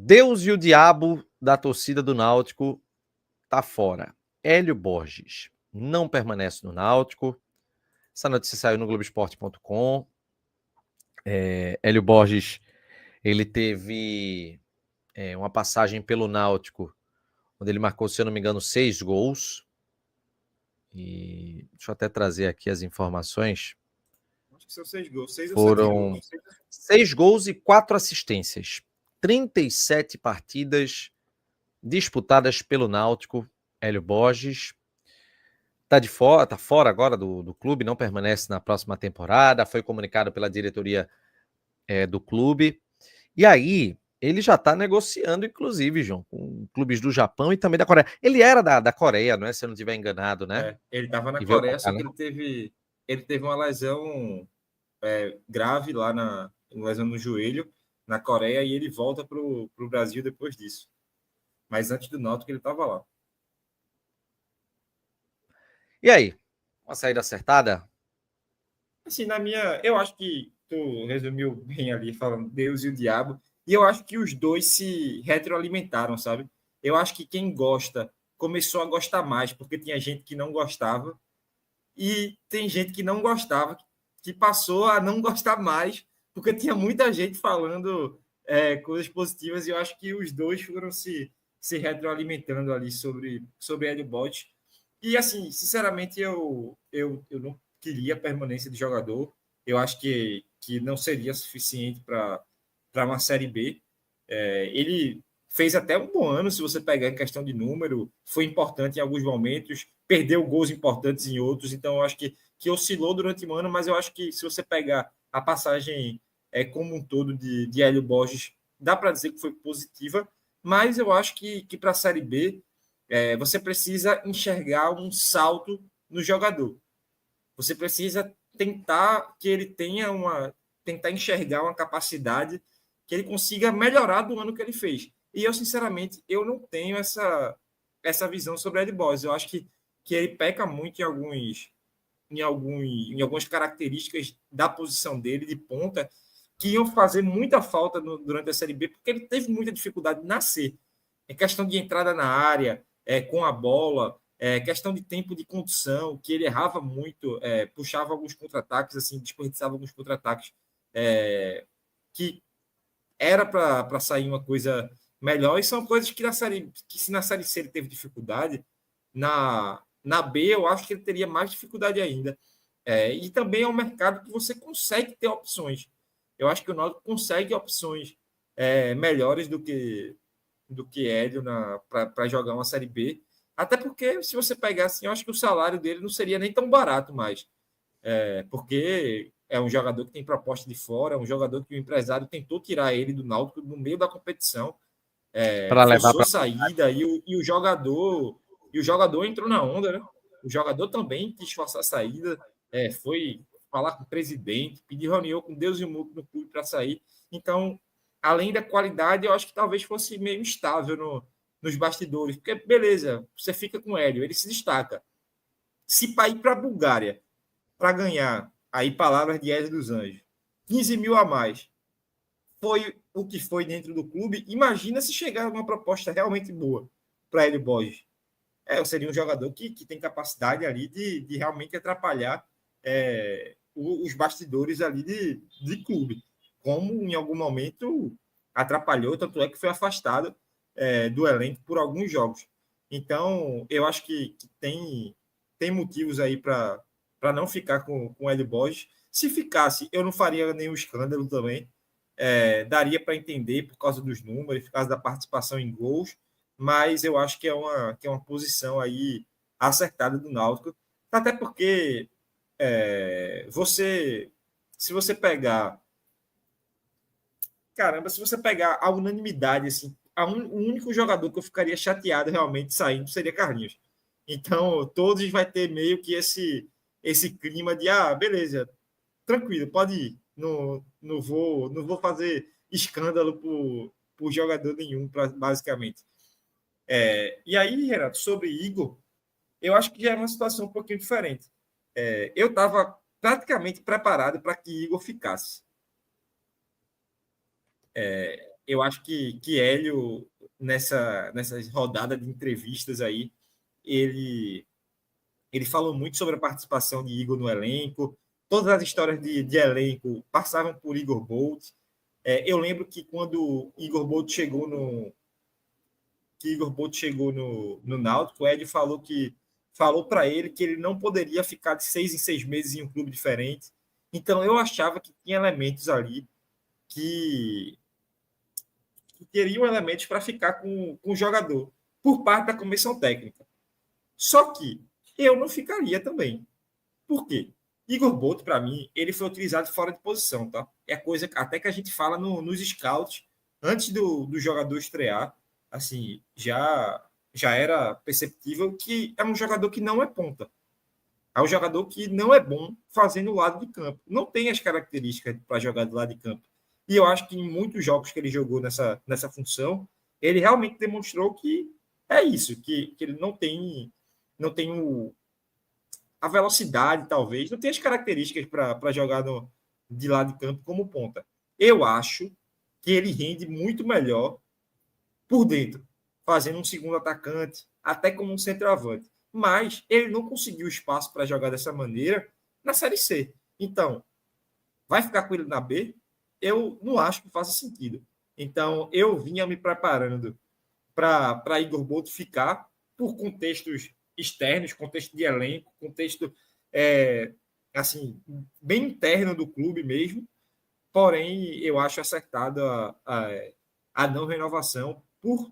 Deus e o diabo da torcida do Náutico tá fora. Hélio Borges não permanece no Náutico. Essa notícia saiu no Globoesporte.com. Hélio Borges, ele teve uma passagem pelo Náutico, onde ele marcou, se eu não me engano, 6 gols. E deixa eu até trazer aqui as informações. Acho que são 6 gols. 6 ou 7 Foram gols. 6 gols e 4 assistências. 37 partidas disputadas pelo Náutico. Hélio Borges tá fora agora do clube, não permanece na próxima temporada, foi comunicado pela diretoria do clube. E aí, ele já está negociando, inclusive, João, com clubes do Japão e também da Coreia. Ele era da Coreia, não é? Se eu não estiver enganado, né? Ele estava na E veio pra Coreia, cá, só que né? ele teve uma lesão grave lá uma lesão no joelho na Coreia e ele volta para o Brasil depois disso. Mas antes do Náutico ele estava lá. E aí? Uma saída acertada? Assim, eu acho que tu resumiu bem ali, falando Deus e o diabo, e eu acho que os dois se retroalimentaram, sabe? Eu acho que quem gosta começou a gostar mais, porque tinha gente que não gostava, e tem gente que não gostava, que passou a não gostar mais, porque tinha muita gente falando coisas positivas, e eu acho que os dois foram se retroalimentando ali sobre Hélio Botti. E, assim, sinceramente, eu não queria a permanência de jogador. Eu acho que não seria suficiente para uma Série B. Ele fez até um bom ano, se você pegar em questão de número, foi importante em alguns momentos, perdeu gols importantes em outros, então eu acho que oscilou durante o ano, mas eu acho que se você pegar a passagem como um todo de Hélio Borges, dá para dizer que foi positiva, mas eu acho que para a Série B você precisa enxergar um salto no jogador. Você precisa tentar que ele tenha tentar enxergar uma capacidade que ele consiga melhorar do ano que ele fez. E eu, sinceramente, eu não tenho essa visão sobre Ed Boys. Eu acho que ele peca muito em algumas características da posição dele de ponta que iam fazer muita falta durante a Série B, porque ele teve muita dificuldade de nascer. É questão de entrada na área, com a bola, questão de tempo de condução, que ele errava muito, puxava alguns contra-ataques, assim, desperdiçava alguns contra-ataques, que era para sair uma coisa melhor, e são coisas que se na Série C ele teve dificuldade, na B eu acho que ele teria mais dificuldade ainda. E também é um mercado que você consegue ter opções. Eu acho que o Náutico consegue opções melhores do que Hélio para jogar uma Série B. Até porque, se você pegar assim, eu acho que o salário dele não seria nem tão barato mais. Porque é um jogador que tem proposta de fora, é um jogador que o empresário tentou tirar ele do Náutico no meio da competição, Para levar forçou para. saída e o jogador entrou na onda, né? O jogador também quis forçar a saída, foi falar com o presidente, pedir reunião com Deus e o mundo no clube para sair. Então, além da qualidade, eu acho que talvez fosse meio instável nos bastidores, porque beleza, você fica com o Hélio, ele se destaca. Se para ir para a Bulgária para ganhar, aí palavras de Hélio dos Anjos, 15 mil a mais, foi o que foi dentro do clube. Imagina se chegar uma proposta realmente boa para Hélio Borges. Seria um jogador que tem capacidade ali de realmente atrapalhar os bastidores ali de clube, como em algum momento atrapalhou, tanto é que foi afastado do elenco por alguns jogos. Então, eu acho que tem motivos aí para não ficar com o Hélio Borges. Se ficasse, eu não faria nenhum escândalo também. Daria para entender por causa dos números, por causa da participação em gols, mas eu acho que é uma posição aí acertada do Náutico, até porque se você pegar, caramba, se você pegar a unanimidade, assim, o único jogador que eu ficaria chateado realmente saindo seria Carlinhos. Então, todos vai ter meio que esse clima de, beleza, tranquilo, pode ir. Não vou fazer escândalo por jogador nenhum, basicamente. E aí, Renato, sobre Igor, eu acho que já é uma situação um pouquinho diferente. Eu estava praticamente preparado para que Igor ficasse. eu acho que Hélio, nessas rodadas de entrevistas aí, ele, ele falou muito sobre a participação de Igor no elenco. Todas as histórias de elenco passavam por Igor Bolt. Eu lembro que quando Igor Bolt chegou no Náutico, o Ed falou para ele que ele não poderia ficar de 6 em 6 meses em um clube diferente. Então eu achava que tinha elementos ali que, que teriam elementos para ficar com o jogador por parte da comissão técnica. Só que eu não ficaria também. Por quê? Igor Boto, para mim, ele foi utilizado fora de posição, tá? É coisa até que a gente fala nos scouts, antes do jogador estrear, assim, já era perceptível que é um jogador que não é ponta. É um jogador que não é bom fazendo o lado de campo. Não tem as características para jogar do lado de campo. E eu acho que em muitos jogos que ele jogou nessa função, ele realmente demonstrou que é isso, que ele não tem a velocidade, talvez, não tem as características para jogar de lado de campo como ponta. Eu acho que ele rende muito melhor por dentro, fazendo um segundo atacante, até como um centroavante. Mas ele não conseguiu espaço para jogar dessa maneira na Série C. Então, vai ficar com ele na B? Eu não acho que faça sentido. Então, eu vinha me preparando para Igor Boto ficar por contextos externos, contexto de elenco, contexto assim bem interno do clube mesmo. Porém, eu acho acertado a não renovação por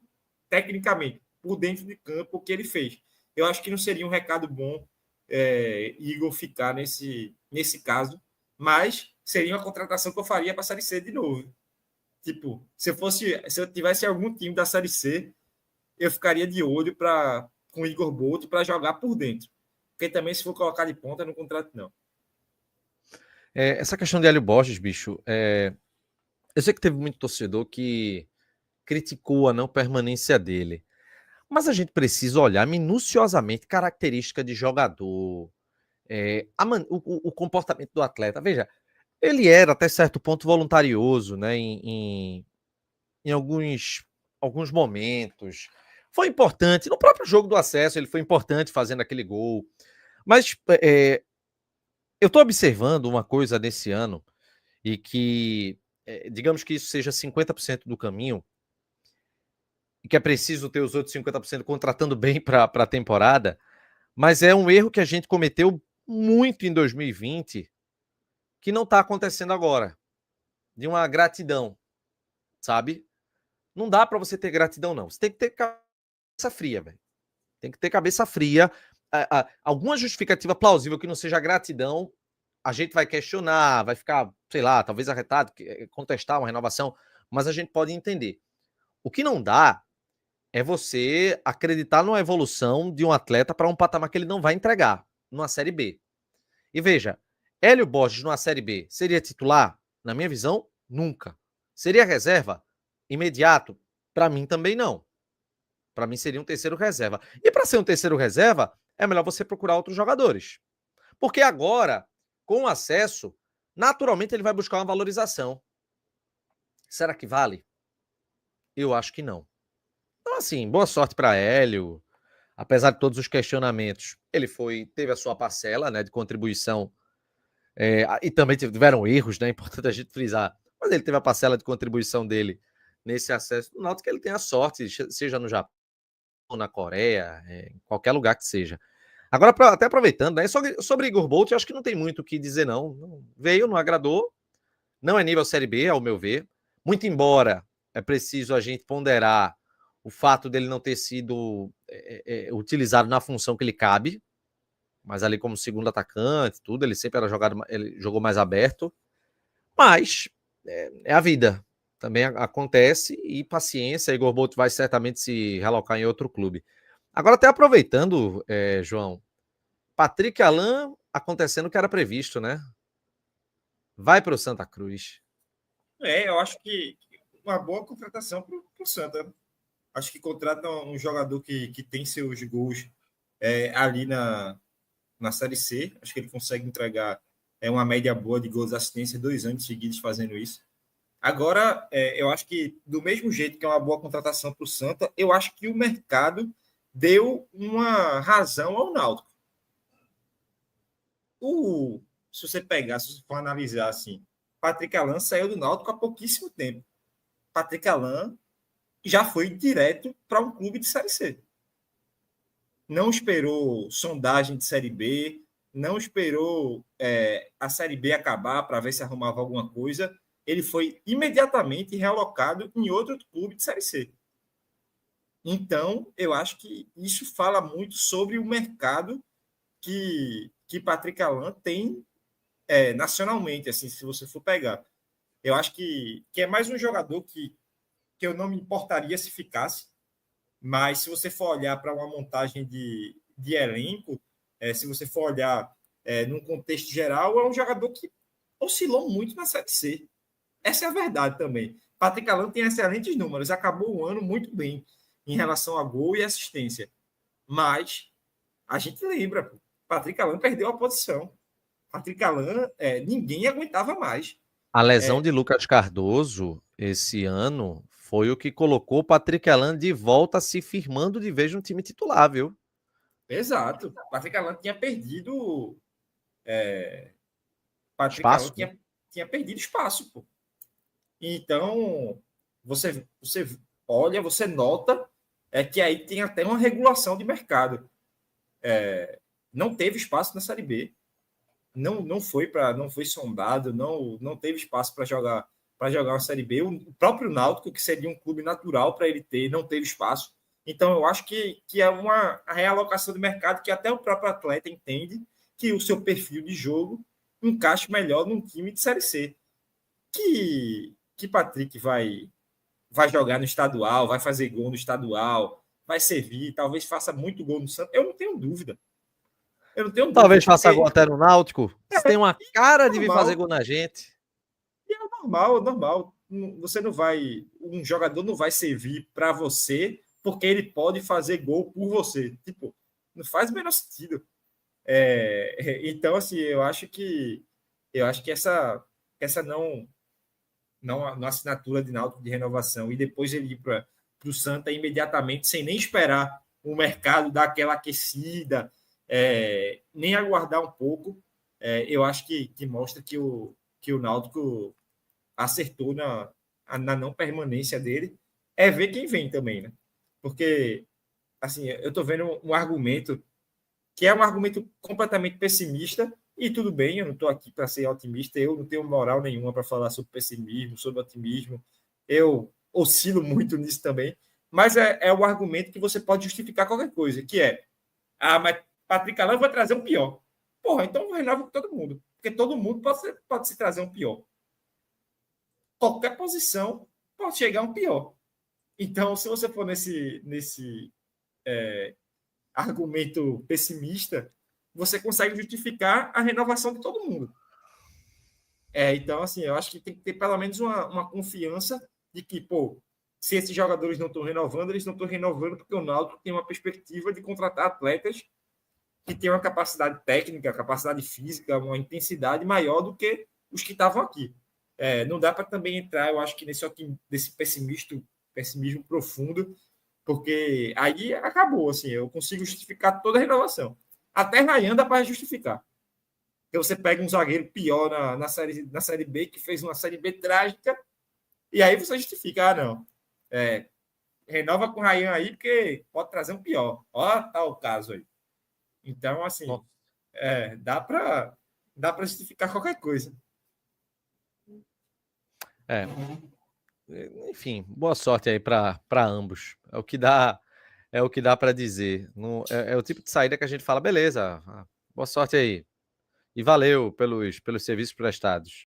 tecnicamente, por dentro de campo, o que ele fez. Eu acho que não seria um recado bom Igor ficar nesse caso, mas seria uma contratação que eu faria para a Série C de novo. Tipo, se eu tivesse algum time da Série C, eu ficaria de olho com o Igor Boto para jogar por dentro. Porque também, se for colocar de ponta, não contrato, não. Essa questão de Hélio Borges, bicho, eu sei que teve muito torcedor que criticou a não permanência dele. Mas a gente precisa olhar minuciosamente característica de jogador, o comportamento do atleta. Veja, ele era até certo ponto voluntarioso, né, em alguns momentos. Foi importante, no próprio jogo do acesso, ele foi importante fazendo aquele gol. Mas eu estou observando uma coisa nesse ano, e que, digamos que isso seja 50% do caminho, e que é preciso ter os outros 50% contratando bem para a temporada, mas é um erro que a gente cometeu muito em 2020, que não está acontecendo agora, de uma gratidão, sabe? Não dá para você ter gratidão, não. Você tem que ter cabeça fria, velho. Tem que ter cabeça fria. Alguma justificativa plausível que não seja gratidão, a gente vai questionar, vai ficar, sei lá, talvez arretado, contestar uma renovação, mas a gente pode entender. O que não dá é você acreditar numa evolução de um atleta para um patamar que ele não vai entregar numa Série B. E veja, Hélio Borges numa Série B seria titular? Na minha visão, nunca. Seria reserva? Imediato? Para mim também não. Para mim seria um terceiro reserva. E para ser um terceiro reserva, é melhor você procurar outros jogadores. Porque agora, com o acesso, naturalmente ele vai buscar uma valorização. Será que vale? Eu acho que não. Então, assim, boa sorte para Hélio. Apesar de todos os questionamentos, ele teve a sua parcela, né, de contribuição, e também tiveram erros, né, importante a gente frisar, mas ele teve a parcela de contribuição dele nesse acesso do Náutico, que ele tenha sorte, seja no Japão, na Coreia, em qualquer lugar que seja. Agora, até aproveitando, né, sobre Igor Bolt, eu acho que não tem muito o que dizer, não. Veio, não agradou, não é nível Série B, ao meu ver, muito embora é preciso a gente ponderar o fato dele não ter sido utilizado na função que ele cabe, mas ali como segundo atacante, tudo, ele sempre ele jogou mais aberto, mas é a vida, também acontece, e paciência, Igor Boto vai certamente se realocar em outro clube. Agora, até aproveitando, João, Patrick Alain acontecendo o que era previsto, né? Vai para o Santa Cruz. Eu acho que uma boa contratação para o Santa. Acho que contrata um jogador que tem seus gols ali na Série C. Acho que ele consegue entregar uma média boa de gols de assistência, 2 anos seguidos fazendo isso. Agora, eu acho que, do mesmo jeito que é uma boa contratação para o Santa, eu acho que o mercado deu uma razão ao Náutico. Se você pegar, se você for analisar assim, Patrick Alan saiu do Náutico há pouquíssimo tempo. Patrick Alan já foi direto para um clube de Série C. Não esperou sondagem de Série B, não esperou a Série B acabar para ver se arrumava alguma coisa. Ele foi imediatamente realocado em outro clube de Série C. Então, eu acho que isso fala muito sobre o mercado que Patrick Alan tem nacionalmente, assim, se você for pegar. Eu acho que é mais um jogador que eu não me importaria se ficasse, mas se você for olhar para uma montagem de elenco, se você for olhar num contexto geral, é um jogador que oscilou muito na Série C. Essa é a verdade também. Patrick Alan tem excelentes números, acabou o ano muito bem em relação a gol e assistência. Mas a gente lembra, pô, Patrick Alan perdeu a posição. Patrick Alan, ninguém aguentava mais. A lesão de Lucas Cardoso esse ano foi o que colocou o Patrick Alan de volta se firmando de vez no time titular, viu? Exato. Patrick Alan tinha perdido. Patrick Alan Espaço, né? tinha perdido espaço, pô. Então, você olha, você nota que aí tem até uma regulação de mercado. Não teve espaço na Série B. Não foi sondado, não teve espaço para jogar uma Série B. O próprio Náutico, que seria um clube natural para ele ter, não teve espaço. Então, eu acho que é uma realocação de mercado que até o próprio atleta entende que o seu perfil de jogo encaixa melhor num time de Série C. Que Patrick vai jogar no estadual, vai fazer gol no estadual, vai servir, talvez faça muito gol no Santos. Eu não tenho dúvida. Eu não tenho dúvida, Talvez faça gol porque até no Náutico. Você tem uma cara é de vir fazer normal. gol na gente. E é normal, normal. Você não vai. Um jogador não vai servir para você porque ele pode fazer gol por você. Tipo, não faz o menor sentido. Então, assim, eu acho que essa não assinatura de Náutico de renovação e depois ele ir para o Santa imediatamente, sem nem esperar o mercado dar aquela aquecida, nem aguardar um pouco, eu acho que mostra que o Náutico acertou na não permanência dele. É ver quem vem também, né? Porque, assim, eu estou vendo um argumento que é um argumento completamente pessimista, e tudo bem, eu não estou aqui para ser otimista, eu não tenho moral nenhuma para falar sobre pessimismo, sobre otimismo, eu oscilo muito nisso também, mas é o argumento que você pode justificar qualquer coisa, que mas Patrick Alan vai trazer um pior. Porra, então renova com todo mundo, porque todo mundo pode se trazer um pior. Qualquer posição pode chegar um pior. Então, se você for nesse argumento pessimista, você consegue justificar a renovação de todo mundo. Então, assim, eu acho que tem que ter pelo menos uma confiança de que, pô, se esses jogadores não estão renovando, eles não estão renovando porque o Náutico tem uma perspectiva de contratar atletas que têm uma capacidade técnica, capacidade física, uma intensidade maior do que os que estavam aqui. Não dá para também entrar, eu acho que nesse pessimismo profundo, porque aí acabou, assim, eu consigo justificar toda a renovação. Até Ryan dá para justificar. Porque você pega um zagueiro pior na série B, que fez uma Série B trágica, e aí você justifica, não. Renova com o Ryan aí, porque pode trazer um pior. Ó, tá o caso aí. Então, assim, dá para justificar qualquer coisa. Enfim, boa sorte aí para ambos. É o que dá para dizer. É o tipo de saída que a gente fala, beleza, boa sorte aí. E valeu pelos serviços prestados.